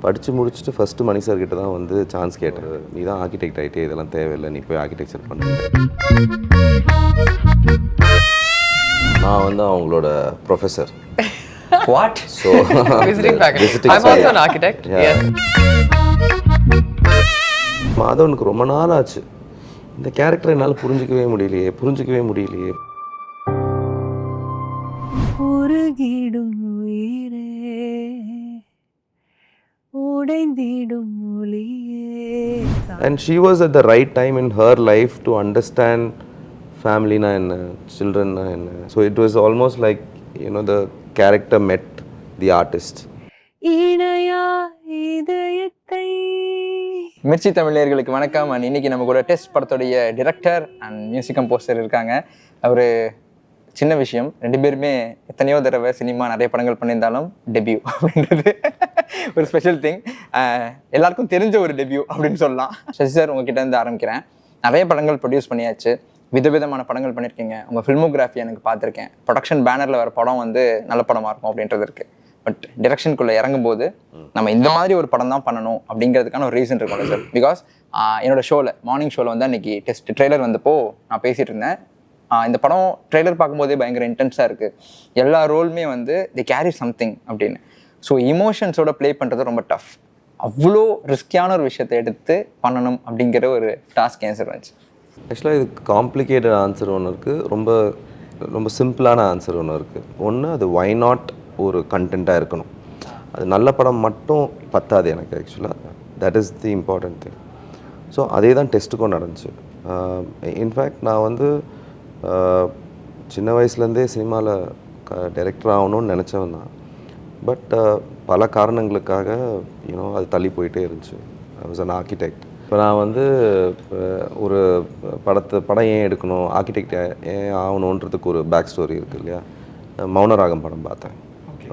படித்து முடிச்சுட்டு ஃபஸ்ட்டு மணி சார் கிட்ட தான் வந்து சான்ஸ் கேட்டேன். நீ தான் ஆர்கிடெக்ட் ஆகிட்டே, இதெல்லாம் தேவையில்லை, நீ போய் ஆர்கிடெக்சர் பண்ணு. நான் வந்து அவங்களோட professor. What? So visiting faculty. I'm also an architect. Yes. மாதவனுக்கு ரொம்ப நாள் ஆச்சு இந்த கேரக்டர் என்னால் புரிஞ்சிக்கவே முடியலையே. உருகிடும் உயிரே உடைந்திடும் மொழியே. And she was at the right time in her life to understand family na enna, children na enna. So it was almost like, you know, the character met the artist. இணையா இதயத்தை. மிர்ச்சி தமிழர்களுக்கு வணக்கம். And இன்னைக்கு நம்ம கூட test படத்துடைய director and music composer இருக்காங்க. அவர் சின்ன விஷயம், 2 பேருமே எத்தனையோ தடவை சினிமா நிறைய படங்கள் பண்ணியிருந்தாலும் டெபியூ அப்படின்றது ஒரு ஸ்பெஷல் திங். எல்லாருக்கும் தெரிஞ்ச ஒரு டெபியூ அப்படின்னு சொல்லலாம். சசி சார், உங்ககிட்ட இருந்து ஆரம்பிக்கிறேன். நிறைய படங்கள் ப்ரொடியூஸ் பண்ணியாச்சு, விதவிதமான படங்கள் பண்ணியிருக்கீங்க. உங்கள் ஃபில்மோகிராஃபி எனக்கு பார்த்துருக்கேன். ப்ரொடக்ஷன் பேனரில் வர படம் வந்து நல்ல படமாக இருக்கும் அப்படின்றது இருக்குது. பட் டிரெக்ஷனுக்குள்ளே இறங்கும்போது நம்ம இந்த மாதிரி ஒரு படம் தான் பண்ணணும் அப்படிங்கிறதுக்கான ஒரு ரீசன் இருக்கும்ல சார். பிகாஸ் என்னோட ஷோவில், மார்னிங் ஷோவில் வந்து அன்றைக்கி டெஸ்ட் ட்ரெய்லர் வந்தப்போ நான் பேசிகிட்டு இருந்தேன். இந்த படம் ட்ரெய்லர் பார்க்கும்போதே பயங்கர இன்டென்ஸாக இருக்குது, எல்லா ரோலுமே வந்து தி கேரி சம்திங் அப்படின்னு. ஸோ இமோஷன்ஸோட ப்ளே பண்ணுறது ரொம்ப டஃப். அவ்வளோ ரிஸ்கியான ஒரு விஷயத்தை எடுத்து பண்ணணும் அப்படிங்கிற ஒரு டாஸ்க் ஏன் சார் வந்துச்சு? ஆக்சுவலாக இதுக்கு காம்ப்ளிகேட்டட் ஆன்சர் ஒன்று இருக்குது, ரொம்ப ரொம்ப சிம்பிளான ஆன்சர் ஒன்று இருக்குது. ஒன்று, அது வை நாட் ஒரு கண்டென்ட்டாக இருக்கணும். அது நல்ல படம் மட்டும் பத்தாது எனக்கு. ஆக்சுவலாக that is the important thing. So அதே தான் டெஸ்ட்டுக்கும் நடந்துச்சு. இன்ஃபேக்ட் நான் வந்து சின்ன வயசுலேருந்தே சினிமாவில் டைரக்டர் ஆகணும்னு நினச்சவன் தான். பட் பல காரணங்களுக்காக அது தள்ளி போயிட்டே இருந்துச்சு. I was an architect. இப்போ நான் வந்து ஒரு படம் ஏன் எடுக்கணும், ஆர்கிடெக்ட் ஏன் ஆகணுன்றதுக்கு ஒரு பேக் ஸ்டோரி இருக்குது இல்லையா. மௌனராகம் படம் பார்த்தேன்.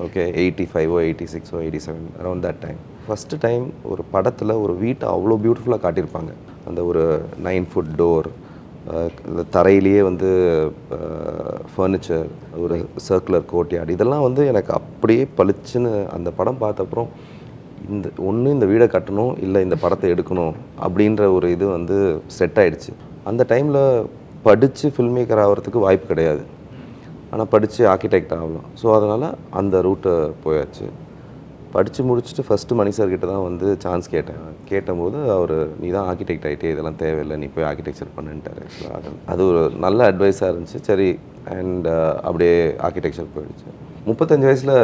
Okay, 85 86 87 around that time. First time ஒரு படத்தில் ஒரு வீட்டை அவ்வளோ பியூட்டிஃபுல்லாக காட்டியிருப்பாங்க. அந்த ஒரு 9 ஃபுட் டோர், இந்த தரையிலேயே வந்து ஃபர்னிச்சர், ஒரு சர்க்குலர் கோர்ட்யார்டு, இதெல்லாம் வந்து எனக்கு அப்படியே பளிச்சுன்னு அந்த படம் பார்த்த அப்புறம் இந்த வீடை கட்டணும், இல்லை இந்த படத்தை எடுக்கணும் அப்படின்ற ஒரு இது வந்து செட் ஆகிடுச்சு. அந்த டைமில் படித்து ஃபில்ம் மேக்கர் ஆகிறதுக்கு வாய்ப்பு கிடையாது, ஆனால் படித்து ஆர்கிடெக்ட் ஆகலாம். ஸோ அதனால் அந்த ரூட்டை போயாச்சு. படித்து முடிச்சுட்டு ஃபஸ்ட்டு மணி சார் கிட்ட தான் வந்து சான்ஸ் கேட்டபோது அவர் நீ தான் ஆர்கிடெக்ட் ஆகிட்டே, இதெல்லாம் தேவையில்லை, நீ போய் ஆர்கிடெக்சர் பண்ணுன்ட்டார். அது ஒரு நல்ல அட்வைஸாக இருந்துச்சு. சரி, அண்ட் அப்படியே ஆர்கிடெக்சர் போயிடுச்சு. 35 வயசில்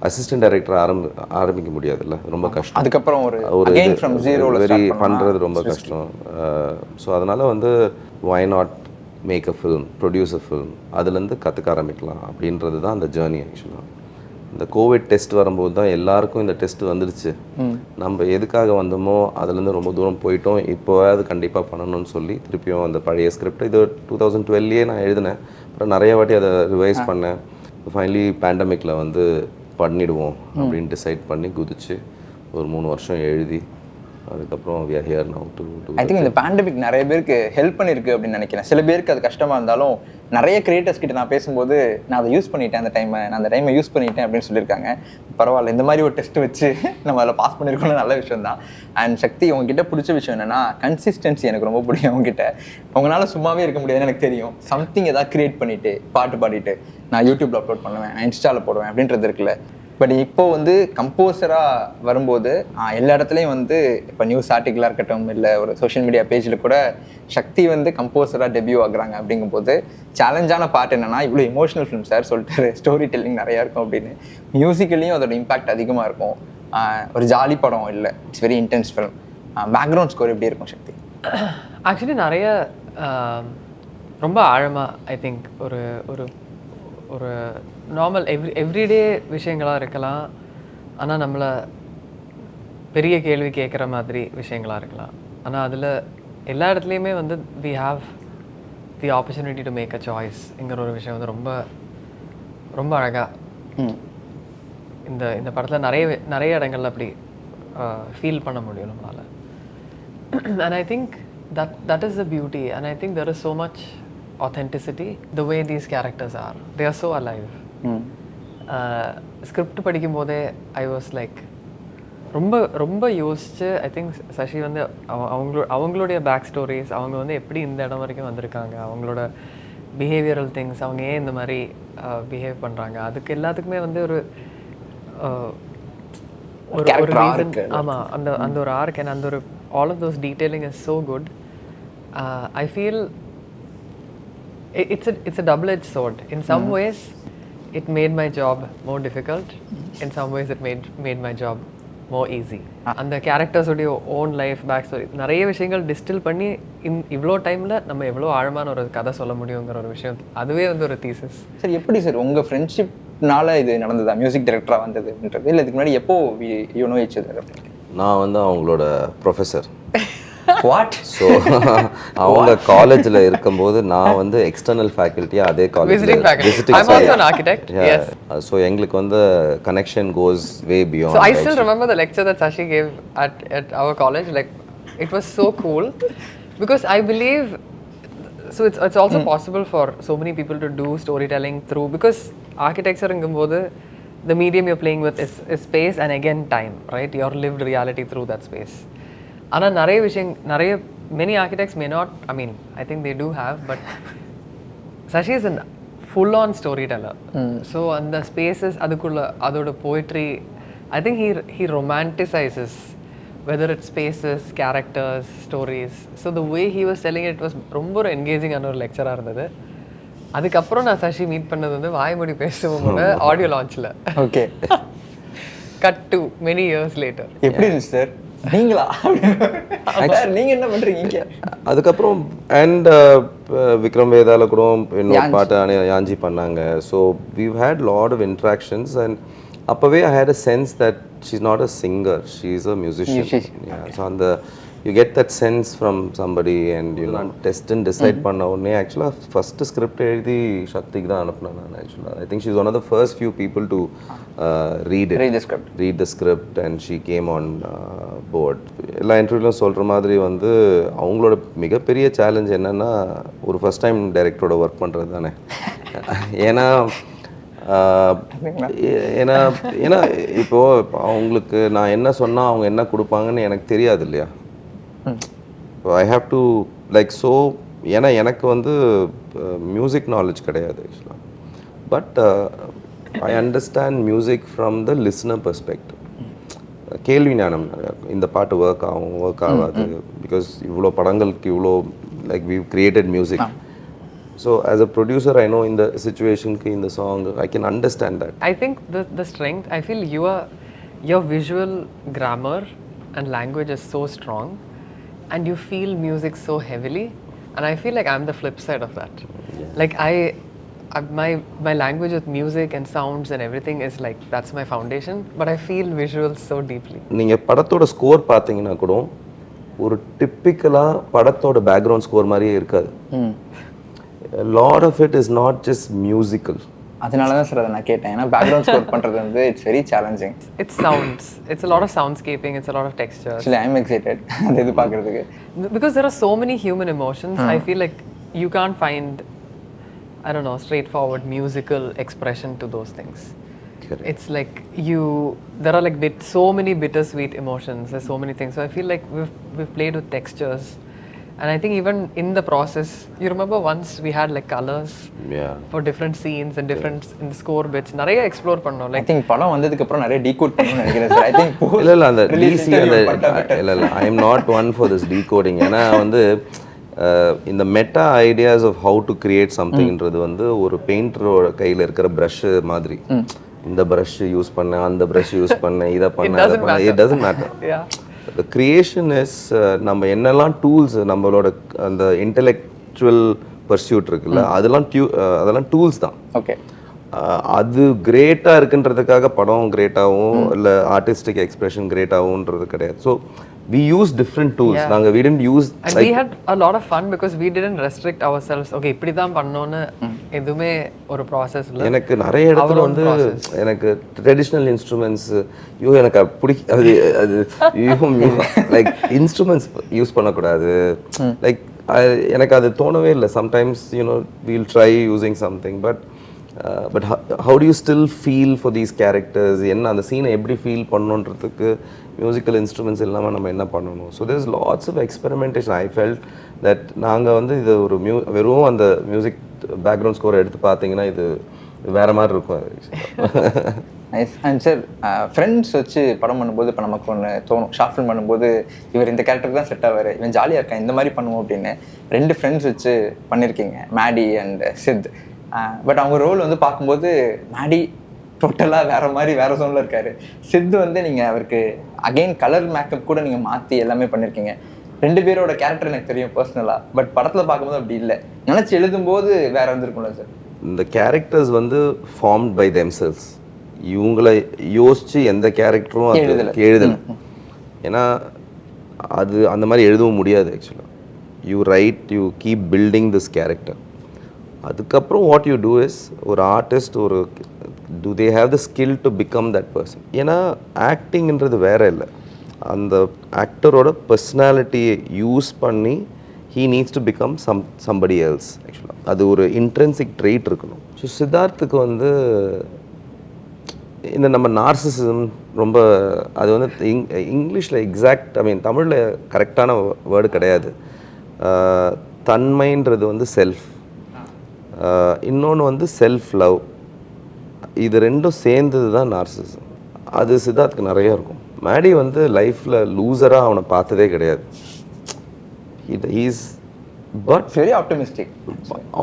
அசிஸ்டன்ட் டைரக்டர் ஆரம்பிக்க முடியாதுல்ல, ரொம்ப கஷ்டம். அதுக்கப்புறம் வெரி பண்ணுறது ரொம்ப கஷ்டம். ஸோ அதனால் வந்து why not make a film, produce a film, அதுலேருந்து கற்றுக்க ஆரம்பிக்கலாம் அப்படின்றது தான் அந்த ஜேர்னி. ஆக்சுவலாக இந்த கோவிட் டெஸ்ட் வரும்போது தான் எல்லாருக்கும் இந்த டெஸ்ட் வந்துடுச்சு. நம்ம எதுக்காக வந்தோமோ அதுலேருந்து ரொம்ப தூரம் போயிட்டோம், இப்போவாது கண்டிப்பாக பண்ணணும்னு சொல்லி திருப்பியும் அந்த பழைய ஸ்கிரிப்ட் இது 2012 நான் எழுதினேன். அப்புறம் நிறைய வாட்டி அதை ரிவைஸ் பண்ணேன். ஃபைனலி பேண்டமிக்கில் வந்து பண்ணிடுவோம் அப்படின்னு டிசைட் பண்ணி குதிச்சு ஒரு 3 வருஷம் எழுதி அதுக்கப்புறம் we are here now to do. I think இந்த பேண்டமிக் நிறைய பேருக்கு ஹெல்ப் பண்ணியிருக்கு அப்படின்னு நினைக்கிறேன். சில பேருக்கு அது கஷ்டமாக இருந்தாலும் நிறைய கிரியேட்டர்ஸ் கிட்ட நான் பேசும்போது நான் அதை யூஸ் பண்ணிட்டேன், அந்த டைமை யூஸ் பண்ணிட்டேன் அப்படின்னு சொல்லியிருக்காங்க. பரவாயில்ல, இந்த மாதிரி ஒரு டெஸ்ட் வச்சு நம்ம அதில் பாஸ் பண்ணியிருக்கோம்னு நல்ல விஷயம் தான். அண்ட் சக்தி, உங்ககிட்ட பிடிச்ச விஷயம் என்னென்னா கன்சிஸ்டன்சி எனக்கு ரொம்ப பிடிக்கும். உங்ககிட்ட உங்களால் சும்மாவே இருக்க முடியாதுன்னு எனக்கு தெரியும். சம்திங் எதாவது க்ரியேட் பண்ணிவிட்டு பாட்டு பாடிட்டு நான் யூடியூப்பில் அப்லோட் பண்ணுவேன், நான் இன்ஸ்டாவில் போடுவேன் அப்படின்றது இருக்குல்ல. பட் இப்போ வந்து கம்போசராக வரும்போது எல்லா இடத்துலையும் வந்து இப்போ நியூஸ் ஆர்டிக்கலாக இருக்கட்டும், இல்லை ஒரு சோஷியல் மீடியா பேஜில் கூட சக்தி வந்து கம்போசராக டெபியூ ஆகுறாங்க. அப்படிங்கும்போது சேலஞ்சான பார்ட் என்னென்னா, இவ்வளோ இமோஷனல் ஃபிலிம் சார் சொல்லிட்டு ஸ்டோரி டெல்லிங் நிறையா இருக்கும் அப்படின்னு, மியூசிக்கலையும் அதோட இம்பாக்ட் அதிகமாக இருக்கும். ஒரு ஜாலி படம் இல்லை, it's very intense film. Background score எப்படி இருக்கும் சக்தி? ஆக்சுவலி நிறைய ரொம்ப ஆழமாக ஐ திங்க் ஒரு ஒரு ஒரு நார்மல் எவ்ரிடே விஷயங்களாக இருக்கலாம், ஆனால் நம்மளை பெரிய கேள்வி கேட்குற மாதிரி விஷயங்களாக இருக்கலாம். ஆனால் அதில் எல்லா இடத்துலையுமே வந்து we have the opportunity to make a சாய்ஸ்ங்கிற ஒரு விஷயம் வந்து ரொம்ப ரொம்ப அழகாக இந்த படத்தில் நிறைய இடங்கள்ல அப்படி ஃபீல் பண்ண முடியும் நம்மளால். And I think that is the beauty, and I think there is so much authenticity the way these characters are. They are so alive. Script படிக்கும் போதே I was like ரொம்ப ரொம்ப யோசிச்சு ஐ திங்க் சசி வந்து அவங்களுடைய பேக் ஸ்டோரிஸ், அவங்க வந்து எப்படி இந்த இடம் வரைக்கும் வந்திருக்காங்க, அவங்களோட பிஹேவியரல் திங்ஸ், அவங்க ஏன் இந்த மாதிரி பிஹேவ் பண்ணுறாங்க, அதுக்கு எல்லாத்துக்குமே வந்து ஒரு ரீசன். ஆமாம், அந்த ஒரு ஆர்க் அண்ட் அந்த ஒரு all of those detailing is so good. I feel it's a double-edged sword. In some ways it made my job more difficult. In some ways it made my job more easy. அந்த characters உடைய own life back story நிறைய விஷயங்கள் distil பண்ணி இவ்வளோ டைமில் நம்ம எவ்வளோ ஆழமான ஒரு கதை சொல்ல முடியுங்கிற ஒரு விஷயம், அதுவே வந்து ஒரு தீசஸ். சார் எப்படி சார் உங்கள் ஃப்ரெண்ட்ஷிப்னால இது நடந்ததா, மியூசிக் டைரக்டராக வந்ததுன்றது? இல்லை இதுக்கு முன்னாடி எப்போ யூ நோ ஈச் அதர்? நான் வந்து அவங்களோட ப்ரொஃபஸர். வாட்? ஸோ அவங்க காலேஜில் இருக்கும்போது நான் வந்து எக்ஸ்டர்னல் ஃபேக்கல்ட்டியாக அதே காலேஜ். ஸோ எங்களுக்கு வந்து connection goes way beyond. So I still remember the lecture that Sashi gave at our college. Like it was so cool because I believe so it's also possible for so many people to do storytelling through, because architecture ingumbodhu the medium you're playing with is space and again time, right? Your lived reality through that space. ஆனால் நிறைய many architects may not, I mean I think they do have, but Sashi is a full-on storyteller. So அந்த spaces அதுக்குள்ள அதோட poetry, I think he romanticizes whether it's spaces, characters, stories. So the way he was telling it was ரொம்ப ஒரு engaging ஆன ஒரு லெக்சராக இருந்தது. அதுக்கப்புறம் நான் சசி மீட் பண்ணது வந்து வாய்மொழி பேசுவோம் ஆடியோ லான்ச்சில். Okay. Cut to many years later. எப்படி இருந்துச்சு சார்? நீங்களா நீங்க என்ன பண்றீங்க? அதுக்கப்புறம் அண்ட் விக்ரம் வேதால கூட இன்னொரு பாட்டு யாஞ்சி பண்ணாங்க. So we've had lot of interactions and அப்பவே I had a sense that she's not a singer, she's a musician. Yeah, so அந்த you get that sense from somebody and you know test and decide பண்ண உடனே ஆக்சுவலா first script எழுதி சக்திக்கு தான் அனுப்புனேன் நான். ஆக்சுவலா I think she's one of the first few people to read the script and she came on board. எல்லா இன்டர்வியூலும் சொல்ற மாதிரி வந்து அவங்களோட மிகப்பெரிய சேலஞ்ச் என்னன்னா ஒரு ஃபர்ஸ்ட் டைம் டைரக்டரோட ஒர்க் பண்றது தானே. ஏன்னா ஏன்னா இப்போ அவங்களுக்கு நான் என்ன சொன்னா அவங்க என்ன கொடுப்பாங்கன்னு எனக்கு தெரியாது இல்லையா. I have to like so ஏன்னா எனக்கு வந்து மியூசிக் நாலேஜ் கிடையாது ஆக்சுவலாக. But I understand music from the listener perspective. கேள்வி ஞானம் நிறையா இருக்கும். இந்த பாட்டு ஒர்க் ஆகும் ஒர்க் ஆகாது, பிகாஸ் இவ்வளோ படங்களுக்கு இவ்வளோ like we created music. So as a producer, I know in the situation, in the song, I can understand that. I think the strength, I feel your visual grammar and language is so strong, and you feel music so heavily, and I feel like I'm the flip side of that. Yeah. Like my language with music and sounds and everything is like that's my foundation, but I feel visuals so deeply. நீங்க படத்தோட score பாத்தீங்கன்னா கூட ஒரு டிப்பிக்கலா படத்தோட background score மாதிரியே இருக்காது. A lot of it is not just musical. அதனால தான் சார் அதை நான் கேட்டேன். ஏன்னா பேக்ரவுண்ட் ஸ்கோர் பண்ணுறது வந்து it's very challenging. It's sounds. It's a lot of soundscaping. It's a lot of textures. Actually, I'm excited அது இது பார்க்குறதுக்கு. Because there are so many human emotions. I feel like you can't find, I don't know, straightforward musical expression to those things. Correct. It's like there are like so many bittersweet emotions. There's so many things. So I feel like we've played with textures. And I think even in the process, you remember once we had like colors for different scenes and different in the score bits. நிறைய explore பண்ணோம். Like I think படம் வந்ததுக்கு அப்புறம் நிறைய decode பண்ணனும்னு நினைக்கிறேன் sir. I think இல்ல அந்த DC இல்ல I am not one for this decoding. ஏனா வந்து இந்த meta ideas of how to create சம்திங்ன்றது வந்து ஒரு பெயிண்டரோட கையில இருக்கிற பிரஷ் மாதிரி. இந்த பிரஷ் யூஸ் பண்ண அந்த பிரஷ் யூஸ் பண்ண இத பண்ண it doesn't matter. Yeah. The creation is நம்ம என்னெல்லாம் டூல்ஸ் நம்மளோட அந்த இன்டெலெக்சுவல் பர்சியூட் இருக்குல்ல அதெல்லாம் டூல்ஸ் தான். ஓகே. அது கிரேட்டாக இருக்குன்றதுக்காக படம் கிரேட்டாகவும் இல்லை ஆர்டிஸ்டிக் எக்ஸ்பிரஷன் கிரேட்டாகும்ன்றது கிடையாது. So we use different tools. நாங்க we didn't use and like, we had a lot of fun because we didn't restrict ourselves. Okay, இப்படி தான் பண்ணனும்னு எதுமே ஒரு process இல்ல. எனக்கு நிறைய இடத்துல வந்து எனக்கு ட்ரெடிஷனல் இன்ஸ்ட்ருமெண்ட்ஸ் எனக்கு பிடிக்காது. அது லைக் இன்ஸ்ட்ருமெண்ட்ஸ் யூஸ் பண்ணக்கூடாது. லைக் எனக்கு அது தோணவே இல்லை. Sometimes you know wheel try using something but but how to you still feel for these characters, என்ன அந்த சீனை எப்படி ஃபீல் பண்ணணுன்றதுக்கு மியூசிக்கல் இன்ஸ்ட்ருமெண்ட்ஸ் இல்லாமல் நம்ம என்ன பண்ணணும். So there is lots of experimentation. I felt that நாங்கள் வந்து இது ஒரு வெறும் அந்த மியூசிக் பேக்ரவுண்ட் ஸ்கோரை எடுத்து பார்த்தீங்கன்னா இது வேறு மாதிரி இருக்கும். நைஸ். அண்ட் சார், ஃப்ரெண்ட்ஸ் வச்சு படம் பண்ணும்போது இப்போ நமக்கு ஒன்று தோணும், ஷார்ட் ஃபிலிம் பண்ணும்போது இவர் இந்த கேரக்டருக்கு தான் செட் ஆவார், இவன் ஜாலியாக இருக்கான், இந்த மாதிரி பண்ணுவோம் அப்படின்னு 2 ஃப்ரெண்ட்ஸ் வச்சு பண்ணியிருக்கீங்க, மேடி அண்ட் சித். பட் அவங்க ரோல் வந்து பார்க்கும்போது மேடி டோட்டலாக வேறு மாதிரி வேறு ஜோனில் இருக்கார். சித் வந்து நீங்கள் அவருக்கு அகெயின் கலர் மேக்கப் கூட நீங்கள் மாற்றி எல்லாமே பண்ணியிருக்கீங்க. 2 பேரோட கேரக்டர் எனக்கு தெரியும் பர்சனலாக, பட் படத்தில் பார்க்கும்போது அப்படி இல்லை. நினச்சி எழுதும்போது வேறு வந்துருக்கும்ல சார்? இந்த கேரக்டர்ஸ் வந்து ஃபார்ம்ட் பை தெம்செல்ஸ். இவங்களை யோசித்து எந்த கேரக்டரும் எழுதலை. ஏன்னா அது அந்த மாதிரி எழுதவும் முடியாது. ஆக்சுவலாக you right, you keep building this character. அதுக்கப்புறம் வாட் யூ டூ இஸ், ஒரு ஆர்டிஸ்ட் ஒரு to they have the skill to become that person. ஏன்னா ஆக்டிங்ன்றது வேற இல்லை, அந்த ஆக்டரோட பர்சனாலிட்டியை யூஸ் பண்ணி he needs to become somebody else. ஆக்சுவலாக அது ஒரு இன்ட்ரென்சிக் ட்ரெயிட் இருக்கணும். ஸோ சித்தார்த்துக்கு வந்து இந்த நம்ம நார்சிசிசம் ரொம்ப, அது வந்து இங்கிலீஷில் எக்ஸாக்ட், ஐ மீன் தமிழில் கரெக்டான வேர்டு கிடையாது. தன்மைன்றது வந்து செல்ஃப், இன்னொன்று வந்து செல்ஃப் லவ். இது ரெண்டும் சேர்ந்தது தான் நார்சிசிசம். அது சித்தார்த்துக்கு நிறைய இருக்கும். மேடி வந்து லைஃப்பில் லூசராக அவனை பார்த்ததே கிடையாது. பட் வெரி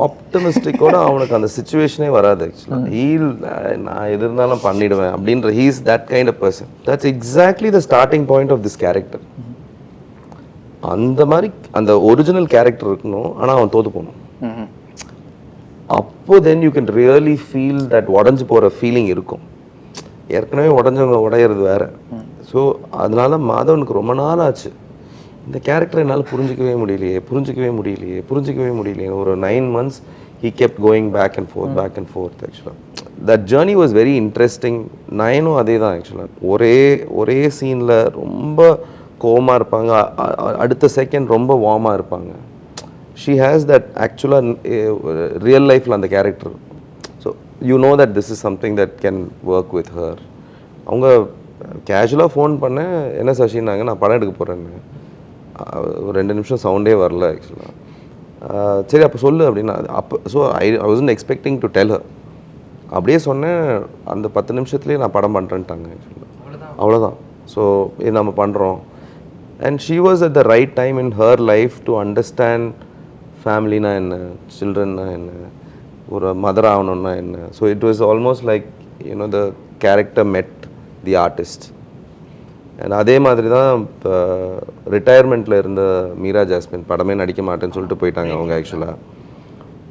ஆப்டமிஸ்டிக்கோட அவனுக்கு அந்த சிச்சுவேஷனே வராது. ஆக்சுவலாக நான் எது இருந்தாலும் பண்ணிடுவேன் அப்படின்ற he's that kind of person. That's exactly the starting point of this character. அந்த மாதிரி அந்த ஒரிஜினல் கேரக்டர் இருக்கணும், ஆனால் அவன் தோற்று போகணும். அப்போ then you can really feel that உடஞ்சி போகிற ஃபீலிங் இருக்கும். ஏற்கனவே உடஞ்சவங்க உடையிறது வேற. ஸோ அதனால மாதவனுக்கு ரொம்ப நாள் ஆச்சு, இந்த கேரக்டரை என்னால் புரிஞ்சிக்கவே முடியலையே. ஒரு 9 months he kept going back and forth. Actually that journey was very interesting. நயனும் அதே தான். ஆக்சுவலாக ஒரே சீனில் ரொம்ப கோவமாக இருப்பாங்க, அடுத்த செகண்ட் ரொம்ப வார்மாக இருப்பாங்க. she has that actually real lifeல அந்த character. So you know that this is something that can work with her. அவங்க கேஷுவலாக ஃபோன் பண்ண, என்ன சசின்னாங்க, நான் படம் எடுக்க போகிறேன்னு. ஒரு 2 நிமிஷம் சவுண்டே வரல. ஆக்சுவலாக சரி அப்போ சொல்லு அப்படின்னா, அப்போ so I wasn't expecting to tell her. அப்படியே சொன்னேன், அந்த 10 நிமிஷத்துலேயே நான் படம் பண்ணுறேன்ட்டாங்க. ஆக்சுவலாக அவ்வளோதான். ஸோ இது நம்ம பண்ணுறோம். And she was at the right time in her life to understand ஃபேமிலினா என்ன, சில்ட்ரன்னா என்ன, ஒரு மதர் ஆகணுன்னா என்ன. So it was almost like you know the character met the artist. And அதே மாதிரி தான் இப்போ ரிட்டையர்மெண்ட்டில் இருந்த மீராஜாஸ்மின் படமே நடிக்க மாட்டேன்னு சொல்லிட்டு போயிட்டாங்க அவங்க. ஆக்சுவலாக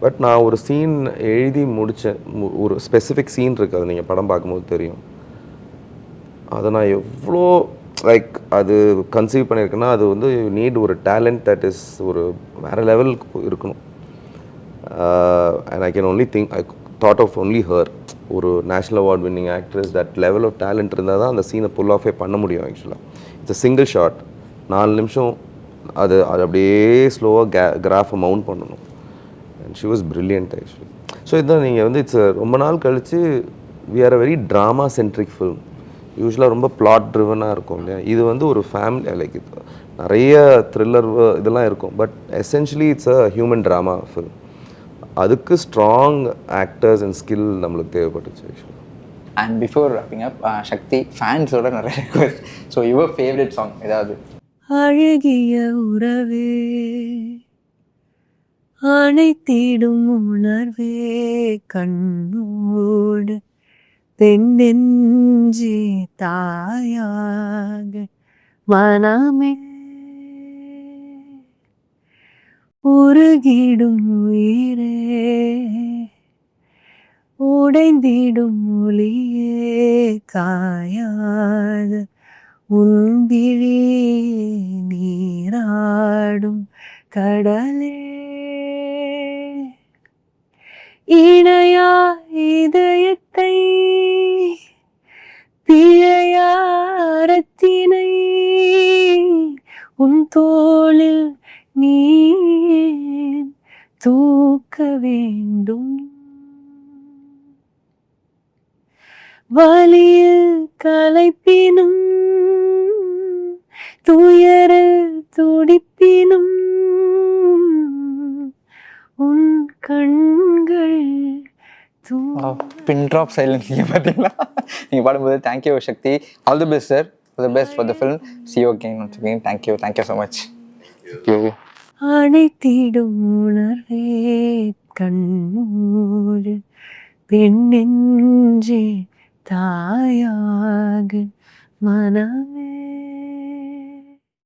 பட் நான் ஒரு சீன் எழுதி முடித்தேன், ஒரு ஸ்பெசிஃபிக் சீன் இருக்குது, அது நீங்கள் படம் பார்க்கும்போது தெரியும். அதை நான் எவ்வளோ லைக் அது கன்சீவ் பண்ணியிருக்கேன்னா, அது வந்து நீட் ஒரு டேலண்ட் தட் இஸ் ஒரு வேறு லெவலுக்கு இருக்கணும். And I can only think, I thought of only her, ஒரு national award winning actress. That level of talent இருந்தால் தான் அந்த சீனை புல் ஆஃபே பண்ண முடியும். ஆக்சுவலாக இட்ஸ் சிங்கிள் ஷாட், 4 நிமிஷம் அது அப்படியே ஸ்லோவாக கிராஃபை மவுண்ட் பண்ணணும். And she was brilliant actually. So இதுதான் நீங்கள் வந்து இட்ஸ் ரொம்ப நாள் கழித்து we are a very drama centric film. யூஸ்வலாக ரொம்ப பிளாட் ட்ரிவனாக இருக்கும் இல்லையா, இது வந்து ஒரு ஃபேமிலி லைக் நிறைய த்ரில்லர் இதெல்லாம் இருக்கும். But essentially it's a human drama film. அதுக்கு ஸ்ட்ராங் ஆக்டர்ஸ் அண்ட் ஸ்கில் நம்மளுக்கு தேவைப்பட்டுச்சு. ஆக்சுவலாக அண்ட் பிஃபோர் ராப்பிங் அப், சக்தி ஃபேன்ஸோட நிறைய request. So your favourite song ஏதாவது? அழகிய உறவே, அனைத்திடும் உணர்வே, கண்ணோடு தென்னெஞ்சே தாயாக மனமே உருகிடும் உயிரே, உடைந்திடும் ஒளியே, காயாத உன்பிழி நீராடும் கடலே, இணையா இதயத்தை பிழையாரத்தினை உன் தோளில் நீ தூக்க வேண்டும். வலியில் களைப்பினும் துயர துடிப்பினும் உன் கண்கள் பின் ட்ராப் சைலன்ஸ் நீங்கள் பார்த்தீங்களா? நீங்கள் பாடும்போது thank you Sakthi. All the best sir. All the best for the film. see you again once again. Thank you so much. அணைத்திடும் உணர்வே கண்ணூறு பெண்ணெஞ்சே தாயாக மனமே